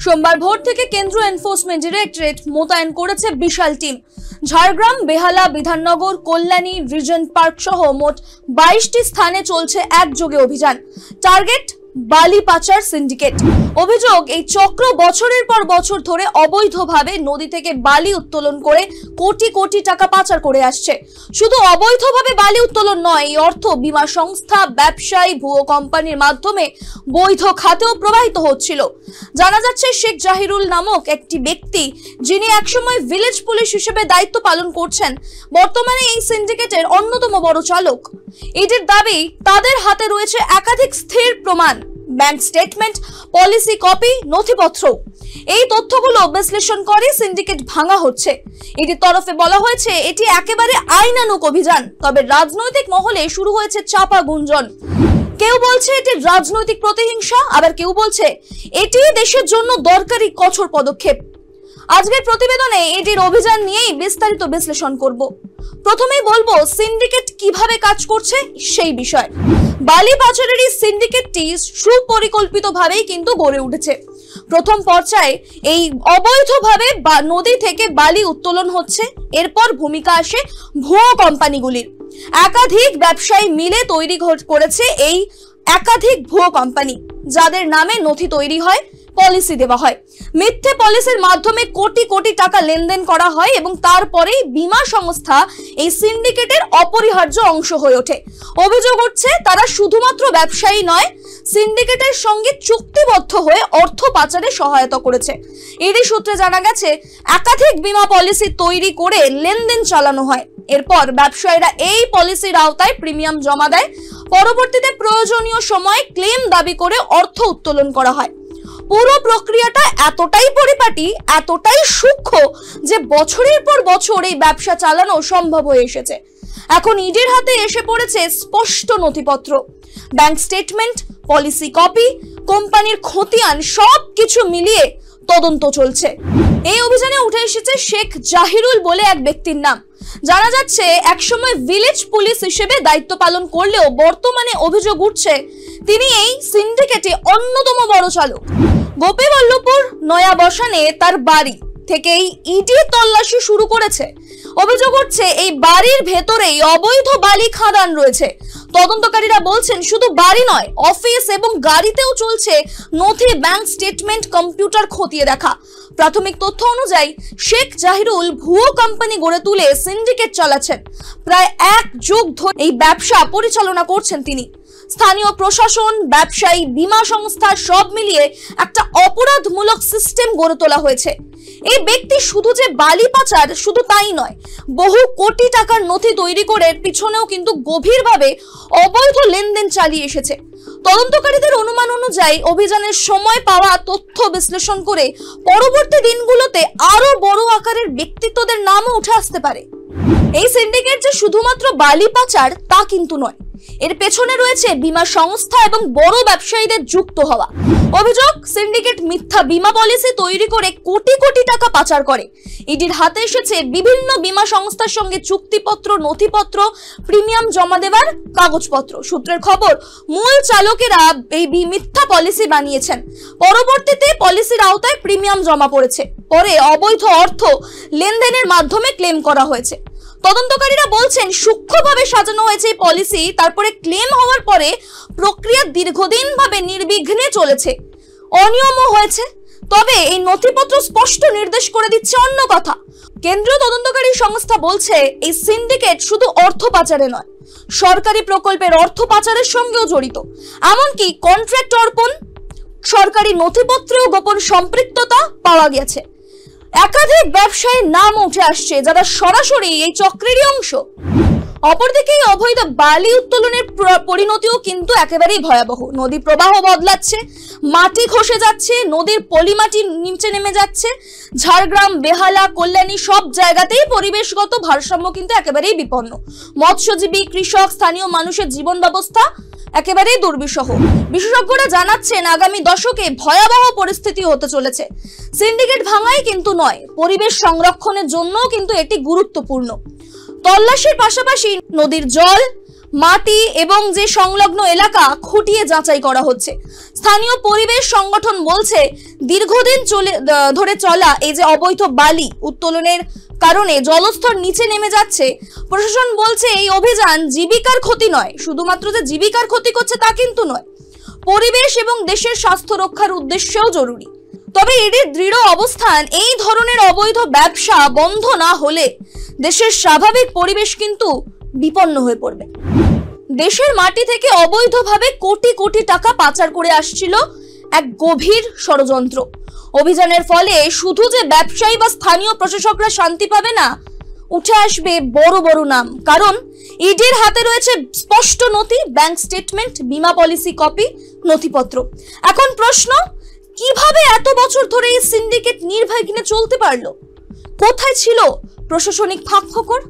সোমবার ভোর থেকে কেন্দ্রীয় এনফোর্সমেন্ট ডিরেক্টরেট মোতায়েন করেছে বিশাল টিম। ঝাড়গ্রাম, বেহালা, বিধাননগর, কল্যাণী, রিজেন্ট পার্ক সহ মোট 22টি স্থানে চলছে একযোগে অভিযান। টার্গেট বালি পাচার সিন্ডিকেট। অভিযোগ, এই চক্র বছরের পর বছর ধরে অবৈধভাবে নদী থেকে বালি উত্তোলন করে কোটি কোটি টাকা পাচার করে আসছে। শুধু অবৈধভাবে বালি উত্তোলন নয়, এই অর্থ বীমা সংস্থা, ব্যবসায়ী, ভুয়ো কোম্পানির মাধ্যমে বৈধ খাতেও প্রবাহিত হচ্ছিল। জানা যাচ্ছে, শেখ জাহিরুল নামক একটি ব্যক্তি, যিনি একসময় ভিলেজ পুলিশ হিসেবে দায়িত্ব পালন করছেন, বর্তমানে এই সিন্ডিকেটের অন্যতম বড় চালক। ইডির দাবি, তাদের হাতে রয়েছে একাধিক স্থির প্রমাণ, ব্যাংক স্টেটমেন্ট, পলিসি কপি, নথিপত্র। এই তথ্যগুলো বিশ্লেষণ করে সিন্ডিকেট ভাঙা হচ্ছে। এটির তরফে বলা হয়েছে, এটি একেবারে আইনানুগ অভিযান। তবে রাজনৈতিক মহলে শুরু হয়েছে চাপা গুঞ্জন। কেউ বলছে এটি রাজনৈতিক প্রতিহিংসা, আবার কেউ বলছে এটি দেশের জন্য দরকারি কঠোর পদক্ষেপ। আজকের প্রতিবেদনে এটির অভিযান নিয়েই বিস্তারিত বিশ্লেষণ করব। প্রথমেই বলবো সিন্ডিকেট কিভাবে কাজ করছে সেই বিষয়। বালি পাচারের এই সিন্ডিকেটটি সুপরিকল্পিতভাবেই কিন্তু গড়ে উঠেছে। প্রথম পর্যায়ে এই অবৈধভাবে নদী থেকে বালি উত্তোলন হচ্ছে। এরপর ভূমিকা আসে ভুয়ো কোম্পানিগুলির। একাধিক ব্যবসায়ী মিলে তৈরি করেছে এই একাধিক ভুয়ো কোম্পানি, যাদের নামে নথি তৈরি হয়, পলিসি দেওয়া হয়। মিথ্যে পলিসির মাধ্যমে কোটি কোটি টাকা লেনদেন করা হয় এবং তারপরেই বীমা সংস্থা এই সিন্ডিকেটের অপরিহার্য অংশ হয়ে ওঠে। অভিযোগ উঠছে, তারা শুধুমাত্র ব্যবসায়ী নয়, সিন্ডিকেটের সঙ্গে চুক্তিবদ্ধ হয়ে অর্থ পাচারে সহায়তা করেছে। এরই সূত্রে জানা গেছে, একাধিক বীমা পলিসি তৈরি করে লেনদেন চালানো হয়। এরপর ব্যবসায়ীরা এই পলিসির আওতায় প্রিমিয়াম জমা দেয়। পরবর্তীতে প্রয়োজনীয় সময় ক্লেম দাবি করে অর্থ উত্তোলন করা হয়। পুরো প্রক্রিয়াটা এতটাই পরিপাটি, এতটাই সূক্ষ্ম যে বছরের পর বছর এই ব্যবসা চালানো সম্ভব হয়ে এসেছে। এখন ইডির হাতে এসে পড়েছে স্পষ্ট নথিপত্র, ব্যাংক স্টেটমেন্ট, পলিসি কপি, কোম্পানির খতিয়ান, সবকিছু মিলিয়ে তদন্ত চলছে। এই অভিযানে উঠে এসেছে শেখ জাহিরুল বলে এক ব্যক্তির নাম। জানা যাচ্ছে, একসময় ভিলেজ পুলিশ হিসেবে দায়িত্ব পালন করলেও বর্তমানে অভিযোগ উঠছে তিনি এই সিন্ডিকেটে অন্যতম বড় চালক। গোপীবল্লভপুর নয়া বসানে তার বাড়ি থেকেই ইডি তল্লাশি শুরু করেছে। অভিযোগ উঠছে, এই বাড়ির ভেতরেই অবৈধ বালি খাদান রয়েছে। তদন্তকারীরা বলছেন, শুধু বাড়ি নয়, অফিস এবং গাড়িতেও চলছে নথি, ব্যাংক স্টেটমেন্ট, কম্পিউটার খতিয়ে দেখা। প্রাথমিক তথ্য অনুযায়ী শেখ জাহিরুল ভুয়ো কোম্পানি গড়ে তুলে সিন্ডিকেট চালাচ্ছেন। প্রায় 1 যুগ ধরে এই ব্যবসা পরিচালনা করছেন তিনি। স্থানীয় প্রশাসন, ব্যবসায়ী, বীমা সংস্থা সব মিলিয়ে একটা অপরাধমূলক সিস্টেম গড়ে তোলা হয়েছে। এই ব্যক্তি শুধু যে বালি পাচার, শুধু তাই নয়, বহু কোটি টাকার নথি তৈরি করে পিছনেও কিন্তু গভীরভাবে অবৈধ লেনদেন চালিয়ে এসেছে। তদন্তকারীদের অনুমান অনুযায়ী অভিযানের সময় পাওয়া তথ্য বিশ্লেষণ করে পরবর্তী দিনগুলোতে আরো বড় আকারের ব্যক্তিত্বদের নামও উঠে আসতে পারে। এই সিন্ডিকেট যে শুধুমাত্র বালি পাচার তা কিন্তু নয়, এর পেছনে রয়েছে বীমা সংস্থা এবং বড় ব্যবসায়ীদের যুক্ত হওয়া। অভিযোগ, সিন্ডিকেট মিথ্যা বীমা পলিসি তৈরি করে কোটি কোটি টাকা পাচার করে। ইডির হাতে এসেছে বিভিন্ন বীমা সংস্থার সঙ্গে চুক্তিপত্র, নথিপত্র, প্রিমিয়াম জমা দেওয়ার কাগজপত্র। সূত্রের খবর, মূল চালকেরা এই মিথ্যা পলিসি বানিয়েছেন। পরবর্তীতে পলিসির আওতায় প্রিমিয়াম জমা পড়েছে। পরে অবৈধ অর্থ লেনদেনের মাধ্যমে ক্লেম করা হয়েছে। তদন্তকারীরা বলছেন, সূক্ষ্মভাবে সাজানো হয়েছে এই পলিসি। তারপরে ক্লেম হওয়ার পরে প্রক্রিয়া দীর্ঘদিন ভাবে নির্বিঘ্নে চলেছে। অনিয়মও হয়েছে। তবে এই নথিপত্র স্পষ্ট নির্দেশ করে দিচ্ছে অন্য কথা। কেন্দ্রীয় তদন্তকারী সংস্থা বলছে, এই সিন্ডিকেট শুধু অর্থ পাচারে নয়, সরকারি প্রকল্পের অর্থ পাচারের সঙ্গেও জড়িত। এমনকি কন্ট্রাক্ট অর্পণ, সরকারি নথিপত্রেও গোপন সম্পৃক্ততা পাওয়া গেছে। একাধিক ব্যবসায়ীর নাম উঠে আসছে যারা সরাসরি এই চক্রেরই অংশ। অপরদিকে অবৈধ বালি উত্তোলনের পরিণতিও কিন্তু একেবারেই ভয়াবহ। নদী প্রবাহ বদলাচ্ছে, মাটি খসে যাচ্ছে, নদীর পলিমাটি নিচে নেমে যাচ্ছে। ঝাড়গ্রাম, বেহালা, কল্যাণী সব জায়গাতেই পরিবেশগত ভারসাম্য কিন্তু একেবারেই বিপন্ন। মৎস্যজীবী, কৃষক, স্থানীয় মানুষের জীবন ব্যবস্থা একেবারেই দুর্বিষহ। বিশেষজ্ঞরা জানাচ্ছেন, আগামী দশকে ভয়াবহ পরিস্থিতি হতে চলেছে। সিন্ডিকেট ভাঙাই কিন্তু নয়, পরিবেশ সংরক্ষণের জন্যও কিন্তু এটি গুরুত্বপূর্ণ। তল্লাশির পাশাপাশি নদীর জল, মাটি এবং যে সংলগ্ন এলাকা খুঁটিয়ে যাচাই করা হচ্ছে। স্থানীয় পরিবেশ সংগঠন বলছে দীর্ঘদিন ধরে চলা এই যে অবৈধ বালি উত্তোলনের কারণে জলস্তর নিচে নেমে যাচ্ছে। প্রশাসন বলছে এই অভিযান জীবিকার ক্ষতি নয়, শুধুমাত্র যে জীবিকার ক্ষতি করছে তা কিন্তু নয়, পরিবেশ এবং দেশের স্বাস্থ্য রক্ষার উদ্দেশ্যেও জরুরি। তবে ইডির দৃঢ় অবস্থান, এই ধরনের অবৈধ ব্যবসা বন্ধ না হলে দেশের স্বাভাবিক পরিবেশ কিন্তু বিপন্ন হয়ে পড়বে। দেশের মাটি থেকে অবৈধভাবে কোটি কোটি টাকা পাচার করে আসছিল এক গভীর ষড়যন্ত্র। অভিযানের ফলে শুধু যে ব্যবসায়ী বা স্থানীয় প্রশাসকরা শান্তি পাবে না, উঠে আসবে বড় বড় নাম। কারণ ইডির হাতে রয়েছে স্পষ্ট নথি, ব্যাংক স্টেটমেন্ট, বীমা পলিসি কপি, নথিপত্র। এখন প্রশ্ন, কিভাবে এত বছর ধরে এই সিন্ডিকেট নির্ভয় কিনে চলতে পারলো? কোথায় ছিল প্রশাসনিক ফাঁকফোকর?